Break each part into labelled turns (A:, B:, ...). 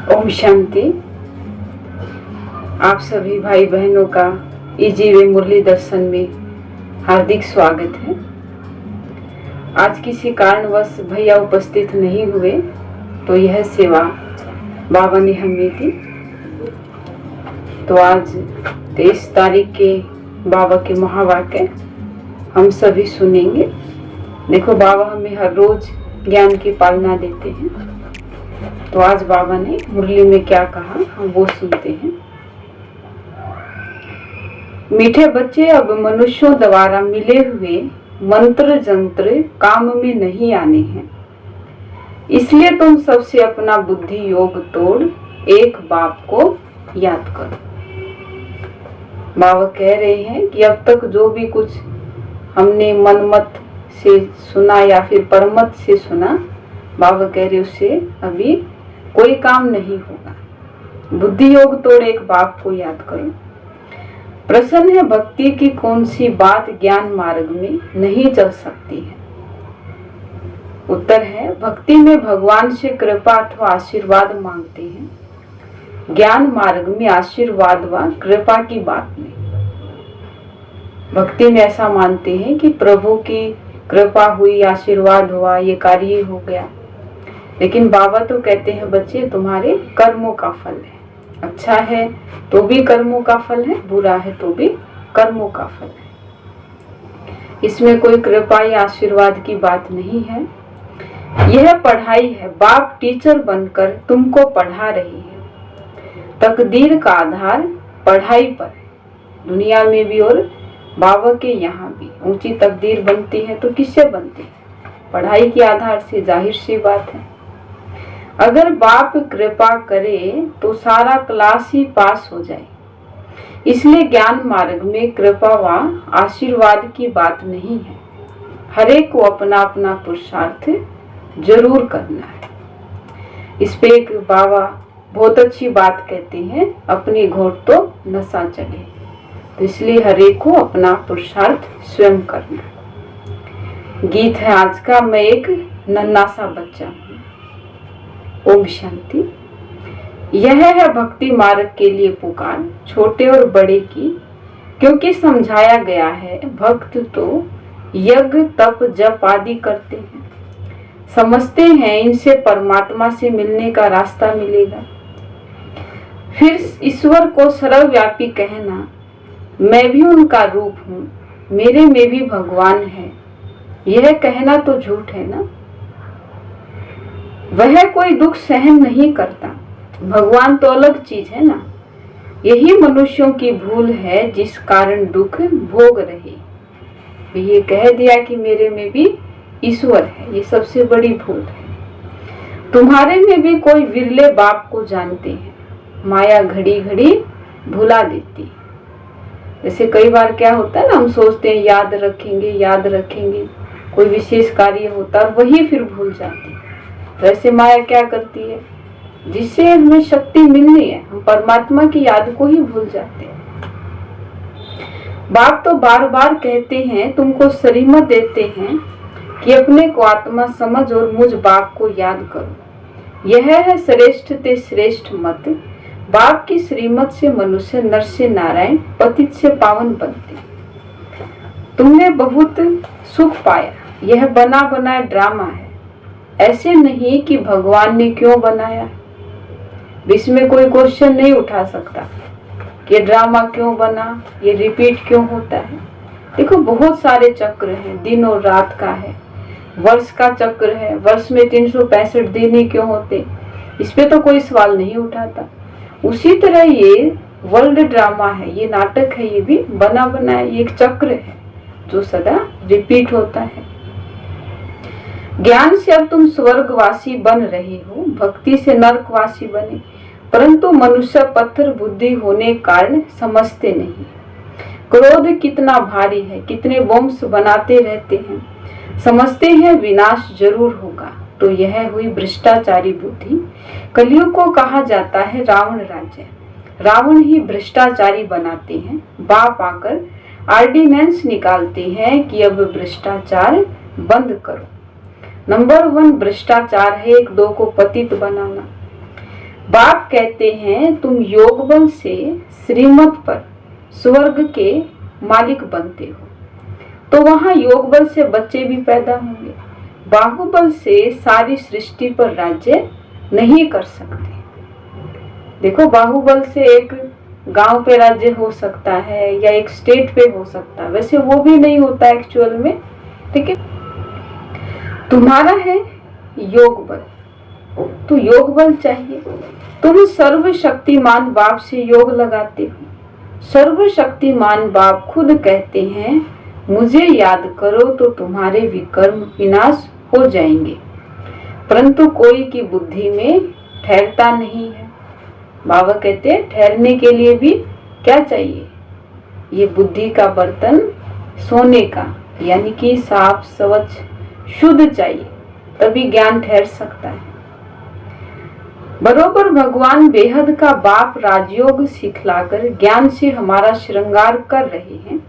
A: ओम शांति। आप सभी भाई बहनों का इजी वे मुरली दर्शन में हार्दिक स्वागत है। आज किसी कारणवश भैया उपस्थित नहीं हुए तो यह सेवा बाबा ने हमें दी। तो आज 23 तारीख के बाबा के महावाक्य हम सभी सुनेंगे। देखो, बाबा हमें हर रोज ज्ञान की पालना देते हैं। तो आज बाबा ने मुरली में क्या कहा हम वो सुनते हैं। मीठे बच्चे, अब मनुष्यों द्वारा मिले हुए मंत्र जंत्र काम में नहीं आने हैं, इसलिए तुम सबसे अपना बुद्धि योग तोड़ एक बाप को याद करो। बाबा कह रहे हैं कि अब तक जो भी कुछ हमने मनमत से सुना या फिर परमत से सुना, बाबा कह रहे उससे अभी कोई काम नहीं होगा। बुद्धि योग तोड़ एक बाप को याद करो। प्रश्न है, भक्ति की कौन सी बात ज्ञान मार्ग में नहीं चल सकती है? उत्तर है, भक्ति में भगवान से कृपा अथवा आशीर्वाद मांगते हैं। ज्ञान मार्ग में आशीर्वाद व कृपा की बात नहीं। भक्ति में ऐसा मानते हैं कि प्रभु की कृपा हुई, आशीर्वाद हुआ, ये कार्य हो गया। लेकिन बाबा तो कहते हैं, बच्चे तुम्हारे कर्मों का फल है। अच्छा है तो भी कर्मों का फल है, बुरा है तो भी कर्मों का फल है। इसमें कोई कृपा या आशीर्वाद की बात नहीं है। यह पढ़ाई है। बाप टीचर बनकर तुमको पढ़ा रही है। तकदीर का आधार पढ़ाई पर है, दुनिया में भी और बाबा के यहाँ भी। ऊंची तकदीर बनती है तो किससे बनती है? पढ़ाई के आधार से। जाहिर सी बात है। अगर बाप कृपा करे तो सारा क्लास ही पास हो जाए। इसलिए ज्ञान मार्ग में कृपा व आशीर्वाद की बात नहीं है। हर एक को अपना अपना पुरुषार्थ जरूर करना है। इस पे एक बाबा बहुत अच्छी बात कहते हैं, अपनी घोट तो नशा चढ़े। तो इसलिए हर एक को अपना पुरुषार्थ स्वयं करना। गीत है आज का, मैं एक नन्हा सा बच्चा हूँ। ओम शांति। यह है भक्ति मार्ग के लिए पुकार, छोटे और बड़े की, क्योंकि समझाया गया है भक्त तो यज्ञ तप जप आदि करते हैं। समझते हैं इनसे परमात्मा से मिलने का रास्ता मिलेगा। फिर ईश्वर को सर्वव्यापी कहना, मैं भी उनका रूप हूँ, मेरे में भी भगवान है, यह कहना तो झूठ है ना। वह कोई दुख सहन नहीं करता, भगवान तो अलग चीज है ना। यही मनुष्यों की भूल है जिस कारण दुख भोग रहे। ये कह दिया कि मेरे में भी ईश्वर है, ये सबसे बड़ी भूल है। तुम्हारे में भी कोई विरले बाप को जानते हैं, माया घड़ी घड़ी भुला देती है। जैसे कई बार क्या होता है ना, हम सोचते हैं याद रखेंगे याद रखेंगे, कोई विशेष कार्य होता है वही फिर भूल जाते हैं। वैसे माया क्या करती है, जिससे हमें शक्ति मिलनी है, हम परमात्मा की याद को ही भूल जाते हैं। बाप तो बार बार कहते हैं, तुमको श्रीमत देते हैं कि अपने को आत्मा समझ और मुझ बाप को याद करो। यह है श्रेष्ठ ते श्रेष्ठ मत। बाप की श्रीमत से मनुष्य नर से नारायण, पतित से पावन बनते। तुमने बहुत सुख पाया, यह बना बनाया ड्रामा है। ऐसे नहीं कि भगवान ने क्यों बनाया। इसमें कोई क्वेश्चन नहीं उठा सकता कि ये ड्रामा क्यों बना, ये रिपीट क्यों होता है। देखो, बहुत सारे चक्र हैं, दिन और रात का है, वर्ष का चक्र है, वर्ष में 365 दिन ही क्यों होते, इस पे तो कोई सवाल नहीं उठाता। उसी तरह ये वर्ल्ड ड्रामा है, ये नाटक है, ये भी बना बनाया, ये एक चक्र है जो सदा रिपीट होता है। ज्ञान से अब तुम स्वर्गवासी बन रहे हो, भक्ति से नरकवासी बने, परंतु मनुष्य पत्थर बुद्धि होने कारण समझते नहीं। क्रोध कितना भारी है, कितने बॉम्ब्स बनाते रहते हैं, समझते हैं विनाश जरूर होगा। तो यह हुई भ्रष्टाचारी बुद्धि। कलयुग को कहा जाता है रावण राज्य। रावण ही भ्रष्टाचारी बनाते हैं। बाप आकर ऑर्डिनेंस निकालते हैं कि अब भ्रष्टाचार बंद करो। नंबर 1 भ्रष्टाचार है एक दो को पतित बनाना। बाप कहते हैं तुम योग बल से श्रीमत पर स्वर्ग के मालिक बनते हो, तो वहां योग बल से बच्चे भी पैदा होंगे। बाहुबल से सारी सृष्टि पर राज्य नहीं कर सकते। देखो, बाहुबल से एक गांव पे राज्य हो सकता है या एक स्टेट पे हो सकता है, वैसे वो भी नहीं होता एक्चुअल में। ठीक है, तुम्हारा है योग बल, तो योग बल चाहिए। तुम सर्वशक्तिमान बाप से योग लगाते हो। सर्वशक्तिमान बाप खुद कहते हैं मुझे याद करो तो तुम्हारे विकर्म विनाश हो जाएंगे, परंतु कोई की बुद्धि में ठहरता नहीं है। बाबा कहते हैं ठहरने के लिए भी क्या चाहिए, ये बुद्धि का बर्तन सोने का, यानी कि साफ स्वच्छ शुद्ध चाहिए, तभी ज्ञान ठहर सकता है। बरोबर भगवान बेहद का बाप राजयोग सिखलाकर ज्ञान से हमारा श्रृंगार कर रहे हैं,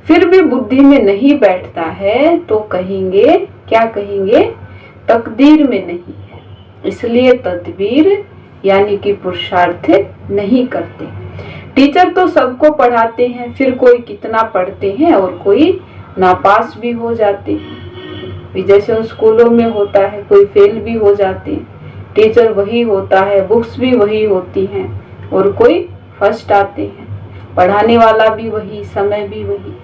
A: फिर भी बुद्धि में नहीं बैठता है तो कहेंगे, क्या कहेंगे, तकदीर में नहीं है, इसलिए तदबीर यानी कि पुरुषार्थ नहीं करते। टीचर तो सबको पढ़ाते हैं, फिर कोई कितना पढ़ते हैं और कोई नापास भी हो जाते हैं। जैसे उन स्कूलों में होता है, कोई फेल भी हो जाते हैं, टीचर वही होता है, बुक्स भी वही होती हैं और कोई फर्स्ट आते हैं, पढ़ाने वाला भी वही, समय भी वही।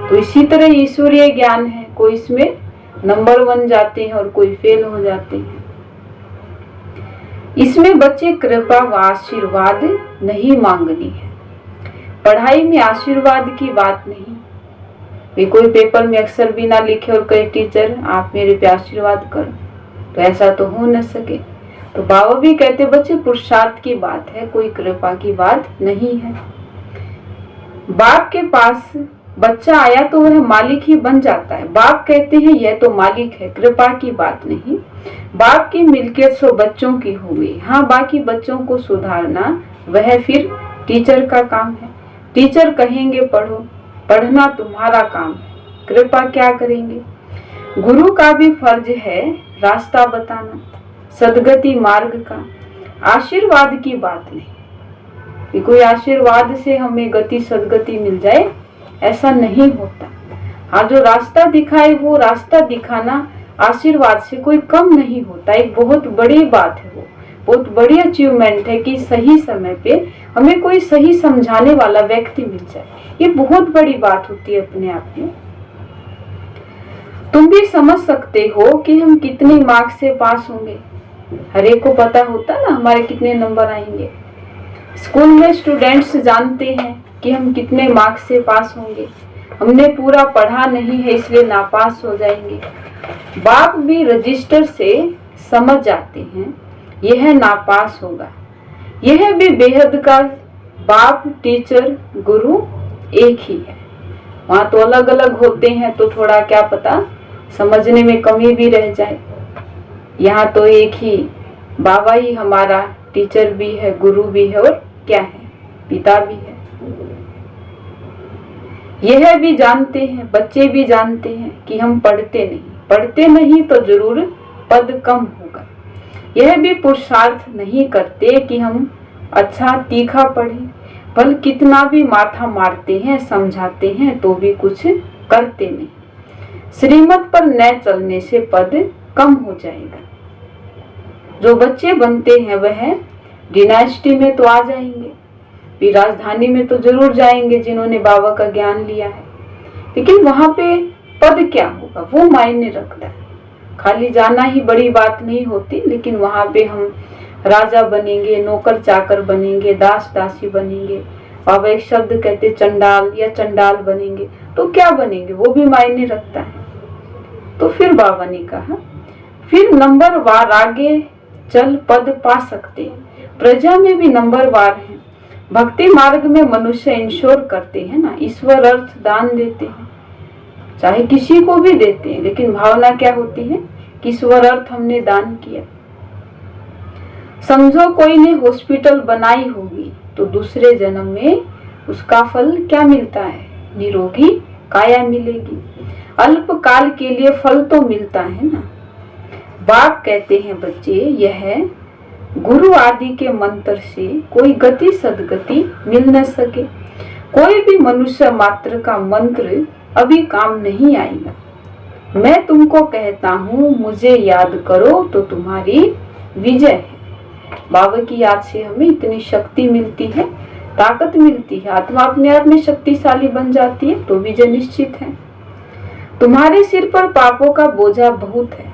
A: तो इसी तरह ईश्वरीय ज्ञान है, कोई इसमें नंबर 1 जाते हैं और कोई फेल हो जाते हैं। इसमें बच्चे कृपा व आशीर्वाद नहीं मांगनी है। पढ़ाई में आशीर्वाद की बात नहीं। वे कोई पेपर में अक्षर भी ना लिखे और कहे टीचर आप मेरे पे आशीर्वाद करो, तो ऐसा तो हो न सके। तो बाबा भी कहते बच्चे पुरुषार्थ की बात है, कोई कृपा की बात नहीं है। बाप के पास बच्चा आया तो वह मालिक ही बन जाता है। बाप कहते हैं यह तो मालिक है, कृपा की बात नहीं। बाप की मिल्कियत सो बच्चों की हो गई। हाँ, बाकी बच्चों को सुधारना वह फिर टीचर का काम है। टीचर कहेंगे पढ़ो, पढ़ना तुम्हारा काम है, कृपा क्या करेंगे। गुरु का भी फर्ज है रास्ता बताना, सदगति मार्ग का, आशीर्वाद की बात नहीं कि कोई आशीर्वाद से हमें गति सदगति मिल जाए, ऐसा नहीं होता। हाँ, जो रास्ता दिखाए वो रास्ता दिखाना आशीर्वाद से कोई कम नहीं होता। एक बहुत बड़ी बात है, वो बहुत बड़ी अचीवमेंट है कि सही समय पे हमें कोई सही समझाने वाला व्यक्ति मिल जाए, ये बहुत बड़ी बात होती है अपने आप में। तुम भी समझ सकते हो कि हम कितने मार्क्स से पास होंगे, हर एक को पता होता ना हमारे कितने नंबर आएंगे। स्कूल में स्टूडेंट्स जानते हैं कि हम कितने मार्क्स से पास होंगे, हमने पूरा पढ़ा नहीं है इसलिए नापास हो जाएंगे। बाप भी रजिस्टर से समझ जाते हैं यह नापास होगा। यह भी बेहद का बाप टीचर गुरु एक ही है। वहाँ तो अलग अलग होते हैं तो थोड़ा क्या पता समझने में कमी भी रह जाए। यहाँ तो एक ही बाबा ही हमारा टीचर भी है, गुरु भी है और क्या है, पिता भी है। यह भी जानते हैं, बच्चे भी जानते हैं कि हम पढ़ते नहीं तो जरूर पद कम होगा। यह भी पुरुषार्थ नहीं करते कि हम अच्छा तीखा पढ़ें, बल कितना भी माथा मारते हैं, समझाते हैं तो भी कुछ करते नहीं। श्रीमत पर न चलने से पद कम हो जाएगा। जो बच्चे बनते हैं वह डिनास्टी में तो आ जाएंगे, भी राजधानी में तो जरूर जाएंगे जिन्होंने बाबा का ज्ञान लिया है, लेकिन वहां पे पद क्या होगा वो मायने रखता है। खाली जाना ही बड़ी बात नहीं होती, लेकिन वहां पे हम राजा बनेंगे, नौकर चाकर बनेंगे, दास दासी बनेंगे। बाबा एक शब्द कहते चंडाल या चंडाल बनेंगे, तो क्या बनेंगे वो भी मायने रखता है। तो फिर बाबा ने कहा फिर नंबर वार आगे चल पद पा सकते हैं। प्रजा में भी नंबर वार है। भक्ति मार्ग में मनुष्य इंश्योर करते हैं ना, ईश्वर अर्थ दान देते हैं, चाहे किसी को भी देते हैं, लेकिन भावना क्या होती है कि ईश्वर अर्थ हमने दान किया। समझो कोई ने हॉस्पिटल बनाई होगी तो दूसरे जन्म में उसका फल क्या मिलता है, निरोगी काया मिलेगी। अल्प काल के लिए फल तो मिलता है ना। बाप कहते हैं बच्चे यह गुरु आदि के मंत्र से कोई गति सदगति मिल न सके, कोई भी मनुष्य मात्र का मंत्र अभी काम नहीं आएगा। मैं तुमको कहता हूँ मुझे याद करो तो तुम्हारी विजय है। बाबा की याद से हमें इतनी शक्ति मिलती है, ताकत मिलती है, आत्मा अपने आप में शक्तिशाली बन जाती है, तो विजय निश्चित है। तुम्हारे सिर पर पापों का बोझा बहुत है,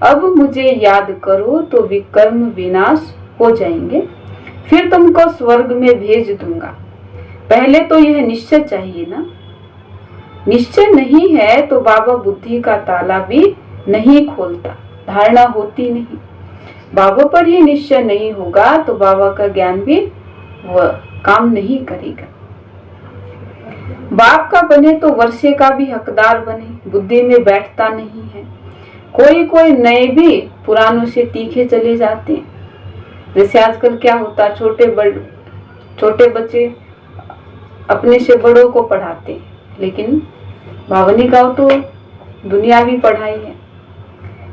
A: अब मुझे याद करो तो विकर्म विनाश हो जाएंगे, फिर तुमको स्वर्ग में भेज दूंगा। पहले तो यह निश्चय चाहिए ना। निश्चय नहीं है तो बाबा बुद्धि का ताला भी नहीं खोलता, धारणा होती नहीं। बाबा पर ही निश्चय नहीं होगा तो बाबा का ज्ञान भी वह काम नहीं करेगा। बाप का बने तो वर्षे का भी हकदार बने, बुद्धि में बैठता नहीं है। कोई कोई नए भी पुरानों से तीखे चले जाते हैं। जैसे आजकल क्या होता है, छोटे बच्चे अपने से बड़ों को पढ़ाते हैं, लेकिन बाबा ने कहा तो दुनियावी पढ़ाई है।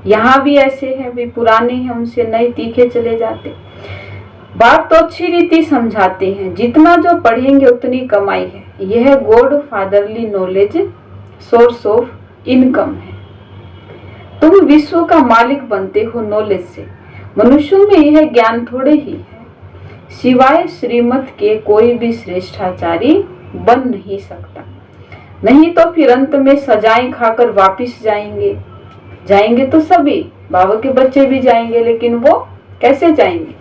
A: यहाँ भी ऐसे हैं, भी पुराने हैं, उनसे नए तीखे चले जाते। बाप तो अच्छी रीति समझाते हैं, जितना जो पढ़ेंगे उतनी कमाई है। यह God fatherly knowledge source of income है। तुम विश्व का मालिक बनते हो नॉलेज से। मनुष्यों में यह ज्ञान थोड़े ही है। सिवाय श्रीमत के कोई भी श्रेष्ठाचारी बन नहीं सकता, नहीं तो फिर अंत में सजाएं खाकर वापिस जाएंगे तो सभी, बाबा के बच्चे भी जाएंगे, लेकिन वो कैसे जाएंगे?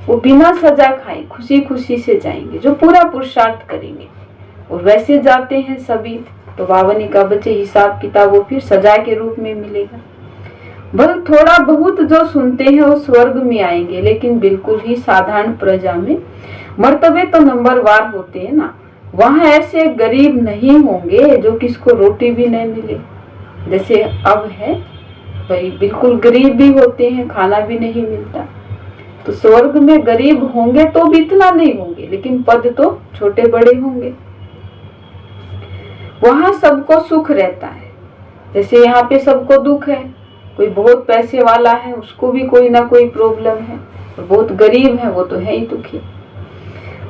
A: वो बिना सजा खाए खुशी खुशी से जाएंगे, जो पूरा पुरुषार्थ करेंगे। और वैसे जाते हैं सभी, तो बाबा ने कहा बच्चे हिसाब किताब वो फिर सजा के रूप में मिलेगा। बल थोड़ा बहुत जो सुनते हैं वो स्वर्ग में आएंगे, लेकिन बिल्कुल ही साधारण प्रजा में मर्तबे तो नंबरवार होते हैं ना। वहां ऐसे गरीब नहीं होंगे जो किसको रोटी भी नहीं मिले, जैसे अब है भाई, बिल्कुल गरीब भी होते हैं, खाना भी नहीं मिलता। तो स्वर्ग में गरीब होंगे तो भी इतना नहीं होंगे, लेकिन पद तो छोटे बड़े होंगे। वहां सबको सुख रहता है, जैसे यहाँ पे सबको दुख है। कोई बहुत पैसे वाला है, उसको भी कोई ना कोई प्रॉब्लम है, और बहुत गरीब है वो तो है ही दुखी।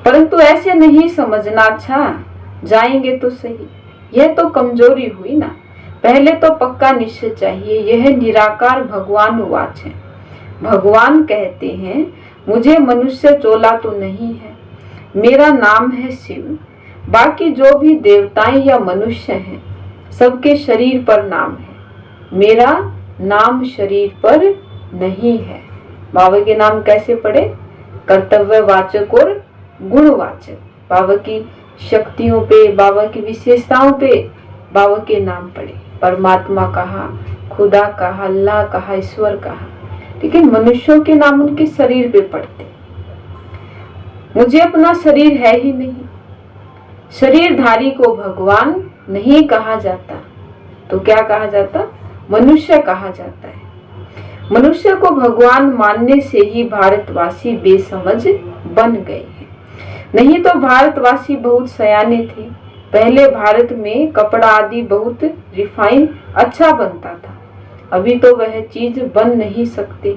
A: परंतु ऐसे नहीं समझना, अच्छा जाएंगे तो सही, यह तो कमजोरी हुई ना। पहले तो पक्का निश्चय चाहिए। यह निराकार भगवान वाच है। भगवान कहते हैं मुझे मनुष्य चोला तो नहीं है, मेरा नाम है शिव। बाकी जो भी देवताएं या मनुष्य हैं सबके शरीर पर नाम है, मेरा नाम शरीर पर नहीं है। बाबा के नाम कैसे पढ़े? कर्तव्य वाचक और गुणवाचक। बाबा की शक्तियों पे, बाबा की विशेषताओं पे बाबा के नाम पढ़े। परमात्मा कहा, खुदा कहा, अल्लाह कहा, ईश्वर कहा, लेकिन मनुष्यों के नाम उनके शरीर पे पढ़ते। मुझे अपना शरीर है ही नहीं। शरीरधारी को भगवान नहीं कहा जाता, तो क्या कहा जाता? मनुष्य कहा जाता है। मनुष्य को भगवान मानने से ही भारतवासी बेसमझ बन गए हैं। नहीं तो भारतवासी बहुत सयाने थे। पहले भारत में कपड़ा आदि बहुत रिफाइन अच्छा बनता था, अभी तो वह चीज बन नहीं सकती।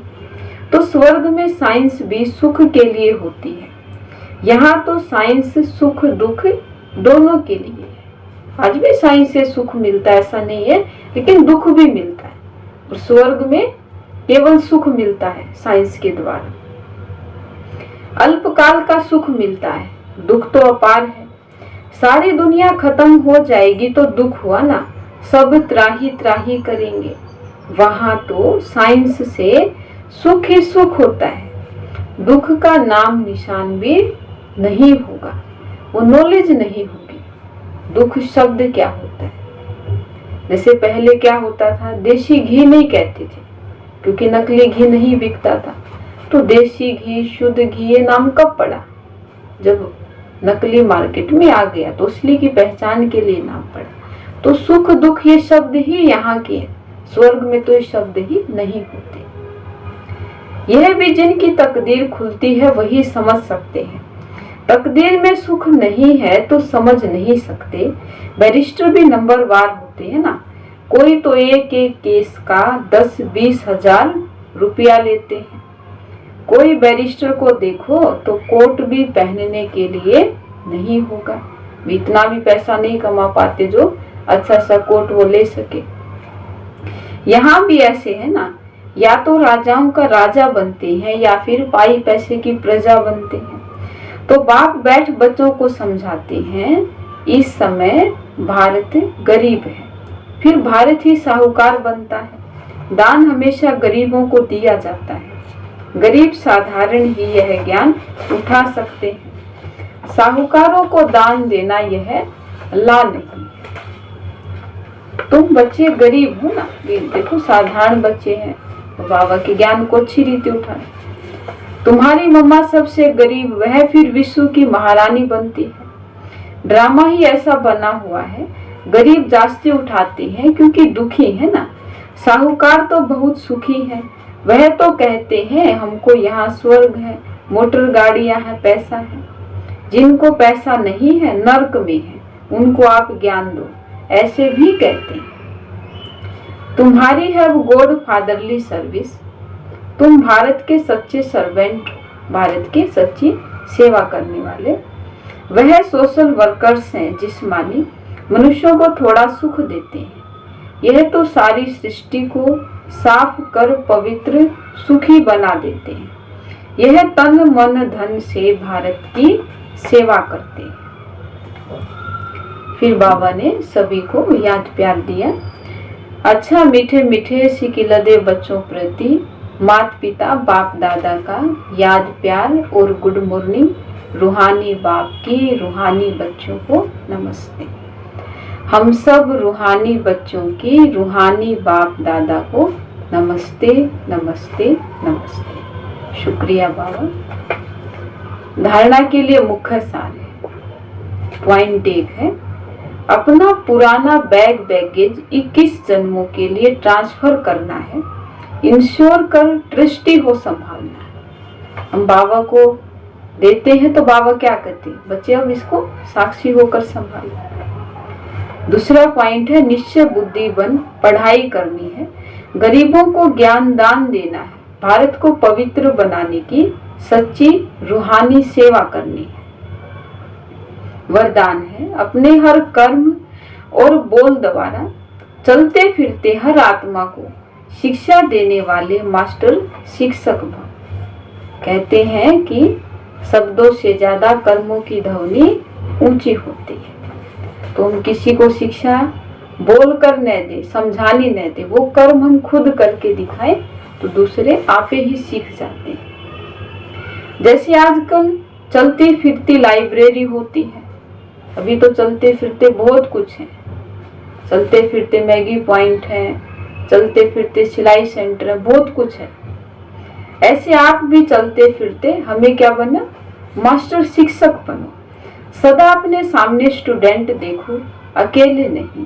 A: तो स्वर्ग में साइंस भी सुख के लिए होती है। यहाँ तो साइंस सुख दुख दोनों के लिए है। आज भी साइंस से सुख मिलता है ऐसा नहीं है, लेकिन दुख भी मिलता है। और स्वर्ग में केवल सुख मिलता है साइंस के द्वारा। अल्पकाल का सुख मिलता है, दुख तो अपार है। सारी दुनिया खत्म हो जाएगी तो दुख हुआ ना, सब त्राही त्राही करेंगे। वहां तो साइंस से सुख ही सुख होता है, दुख का नाम निशान भी नहीं होगा, वो नॉलेज नहीं होगी। दुख शब्द क्या होता है? जैसे पहले क्या होता था, देसी घी नहीं कहते थे क्योंकि नकली घी नहीं बिकता था। तो देसी घी, शुद्ध घी ये नाम कब पड़ा? जब नकली मार्केट में आ गया तो असली की पहचान के लिए नाम पड़ा। तो सुख दुख ये शब्द ही यहाँ के हैं, स्वर्ग में तो ये शब्द ही नहीं होते। यह भी जिनकी तकदीर खुलती है वही समझ सकते हैं। तकदीर में सुख नहीं है तो समझ नहीं सकते। बैरिस्टर भी नंबरवार होते हैं ना। कोई तो एक एक केस का 10-20 हजार रुपया लेते हैं, कोई बैरिस्टर को देखो तो कोट भी पहनने के लिए नहीं होगा, इतना भी पैसा नहीं कमा पाते जो अच्छा सा कोट वो ले सके। यहाँ भी ऐसे है ना, या तो राजाओं का राजा बनते हैं या फिर पाई पैसे की प्रजा बनते हैं। तो बाप बैठ बच्चों को समझाते हैं, इस समय भारत गरीब है, फिर भारत ही साहूकार बनता है। दान हमेशा गरीबों को दिया जाता है, गरीब साधारण ही यह ज्ञान उठा सकते हैं। साहूकारों को दान देना यह ला नहीं। तुम बच्चे गरीब हो ना, देखो साधारण बच्चे हैं, तो बाबा के ज्ञान को अच्छी रीति उठाए। तुम्हारी मम्मा सबसे गरीब, वह फिर विश्व की महारानी बनती है। ड्रामा ही ऐसा बना हुआ है, गरीब जास्ती उठाते हैं क्योंकि दुखी है ना। साहूकार तो बहुत सुखी है, वह तो कहते हैं हमको यहाँ स्वर्ग है, मोटर गाड़ियां हैं, पैसा है। जिनको पैसा नहीं है नर्क में है, उनको आप ज्ञान दो, ऐसे भी कहते हैं। तुम्हारी है वो गॉड फादरली सर्विस, तुम भारत के सच्चे सर्वेंट, भारत के सच्ची सेवा करने वाले। वह सोशल वर्कर्स हैं जिस्मानी, मनुष्यों को थोड़ा सुख देते हैं। यह तो सारी सृष्टि को साफ कर पवित्र सुखी बना देते हैं। यह तन मन धन से भारत की सेवा करते हैं। फिर बाबा ने सभी को याद प्यार दिया। अच्छा मीठे मीठे सिकिलदे बच्चों प्रति माता पिता बाप दादा का याद प्यार और गुड मॉर्निंग। रूहानी बाप की रूहानी बच्चों को नमस्ते। हम सब रूहानी बच्चों की रूहानी बाप दादा को नमस्ते नमस्ते नमस्ते। शुक्रिया बाबा। धारणा के लिए मुख्य सार है। पॉइंट 1 है, अपना पुराना बैगेज 21 जन्मों के लिए ट्रांसफर करना है। इंश्योर कर ट्रस्टी हो संभालना है। हम बाबा को देते हैं तो बाबा क्या कहते हैं, बच्चे अब इसको साक्षी होकर संभालो। दूसरा पॉइंट है, निश्चय बुद्धि बन पढ़ाई करनी है, गरीबों को ज्ञान दान देना है, भारत को पवित्र बनाने की सच्ची रूहानी सेवा करनी है। वरदान है, अपने हर कर्म और बोल द्वारा चलते फिरते हर आत्मा को शिक्षा देने वाले मास्टर शिक्षक भव। कहते हैं कि शब्दों से ज्यादा कर्मों की ध्वनि ऊंची होती है। तो हम किसी को शिक्षा बोल कर न दे, समझानी न दे, वो कर्म हम खुद करके दिखाए तो दूसरे आपे ही सीख जाते हैं। जैसे आजकल चलती फिरती लाइब्रेरी होती है, अभी तो चलते फिरते बहुत कुछ है, चलते फिरते मैगी पॉइंट है, चलते फिरते सिलाई सेंटर है, बहुत कुछ है। ऐसे आप भी चलते फिरते हमें क्या बना, मास्टर शिक्षक बनो। सदा अपने सामने स्टूडेंट देखो, अकेले नहीं,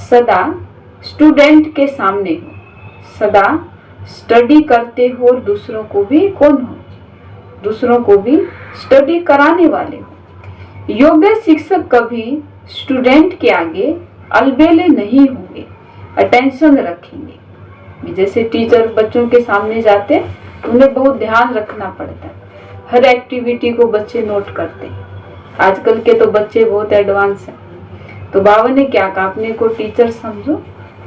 A: सदा स्टूडेंट के सामने हो, सदा स्टडी करते हो और दूसरों को भी कौन हो, दूसरों को भी स्टडी कराने वाले हो। योग्य शिक्षक कभी स्टूडेंट के आगे अलबेले नहीं होंगे, अटेंशन रखेंगे। जैसे टीचर बच्चों के सामने जाते तो उन्हें बहुत ध्यान रखना पड़ता है, हर एक्टिविटी को बच्चे नोट करते हैं। आजकल के तो बच्चे बहुत एडवांस हैं। तो बाबा ने क्या कहा, अपने को टीचर समझो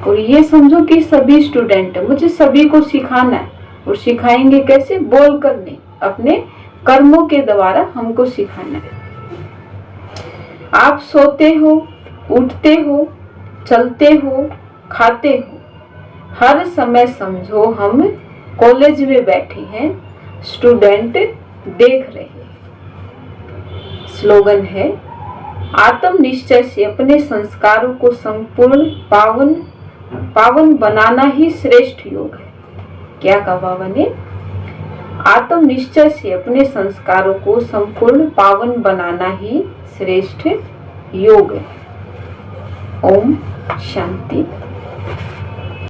A: और ये समझो कि सभी स्टूडेंट है, मुझे सभी को सिखाना है। और सिखाएंगे कैसे, बोल कर नहीं, अपने कर्मों के द्वारा हमको सिखाना है। आप सोते हो, उठते हो, चलते हो, खाते हो, हर समय समझो हम कॉलेज में बैठे हैं, स्टूडेंट देख रहे हैं। स्लोगन है, आत्म निश्चय से अपने संस्कारों को संपूर्ण पावन बनाना ही श्रेष्ठ योग है। क्या कहा बाबा ने, आत्म निश्चय से अपने संस्कारों को संपूर्ण पावन बनाना ही श्रेष्ठ योग है। ओम शांति।